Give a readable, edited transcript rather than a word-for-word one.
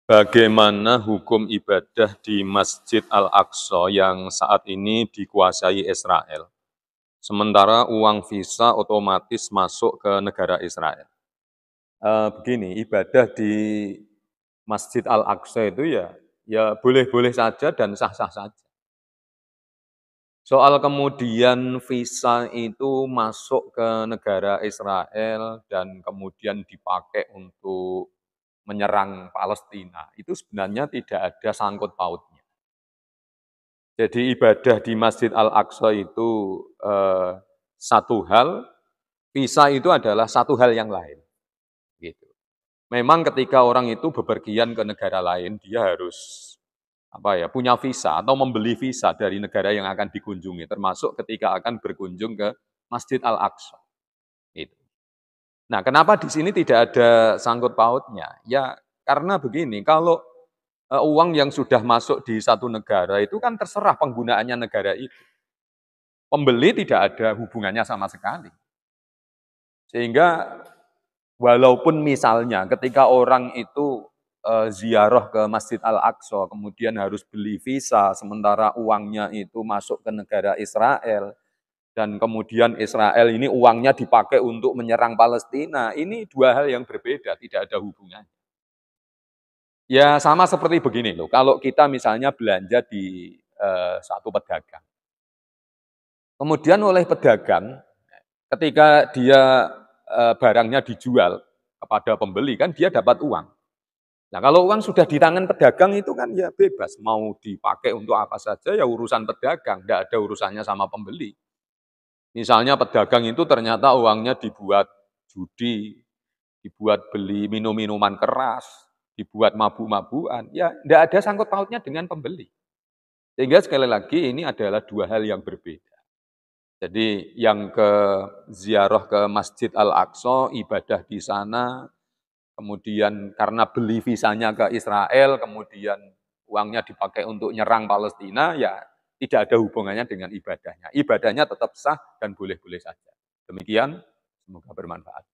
Bagaimana hukum ibadah di Masjid Al-Aqsa yang saat ini dikuasai Israel? Sementara uang visa otomatis masuk ke negara Israel. Begini, ibadah di Masjid Al-Aqsa itu ya boleh-boleh saja dan sah-sah saja. Soal kemudian visa itu masuk ke negara Israel dan kemudian dipakai untuk menyerang Palestina, itu sebenarnya tidak ada sangkut pautnya. Jadi ibadah di Masjid Al-Aqsa itu satu hal, visa itu adalah satu hal yang lain. Gitu. Memang ketika orang itu bepergian ke negara lain, dia harus punya visa atau membeli visa dari negara yang akan dikunjungi, termasuk ketika akan berkunjung ke Masjid Al-Aqsa. Gitu. Nah, kenapa di sini tidak ada sangkut pautnya? Ya, karena begini, kalau uang yang sudah masuk di satu negara itu kan terserah penggunaannya negara itu. Pembeli tidak ada hubungannya sama sekali. Sehingga walaupun misalnya ketika orang itu ziarah ke Masjid Al-Aqsa, kemudian harus beli visa, sementara uangnya itu masuk ke negara Israel, dan kemudian Israel ini uangnya dipakai untuk menyerang Palestina, ini dua hal yang berbeda, tidak ada hubungannya. Ya sama seperti begini loh, kalau kita misalnya belanja di satu pedagang. Kemudian oleh pedagang, ketika dia barangnya dijual kepada pembeli, kan dia dapat uang. Nah kalau uang sudah di tangan pedagang itu kan ya bebas, mau dipakai untuk apa saja ya urusan pedagang, tidak ada urusannya sama pembeli. Misalnya pedagang itu ternyata uangnya dibuat judi, dibuat beli minum-minuman keras, dibuat mabuk-mabukan, ya tidak ada sangkut pautnya dengan pembeli. Sehingga sekali lagi ini adalah dua hal yang berbeda. Jadi yang ke ziarah ke Masjid Al-Aqsa, ibadah di sana, kemudian karena beli visanya ke Israel, kemudian uangnya dipakai untuk nyerang Palestina, ya tidak ada hubungannya dengan ibadahnya. Ibadahnya tetap sah dan boleh-boleh saja. Demikian, semoga bermanfaat.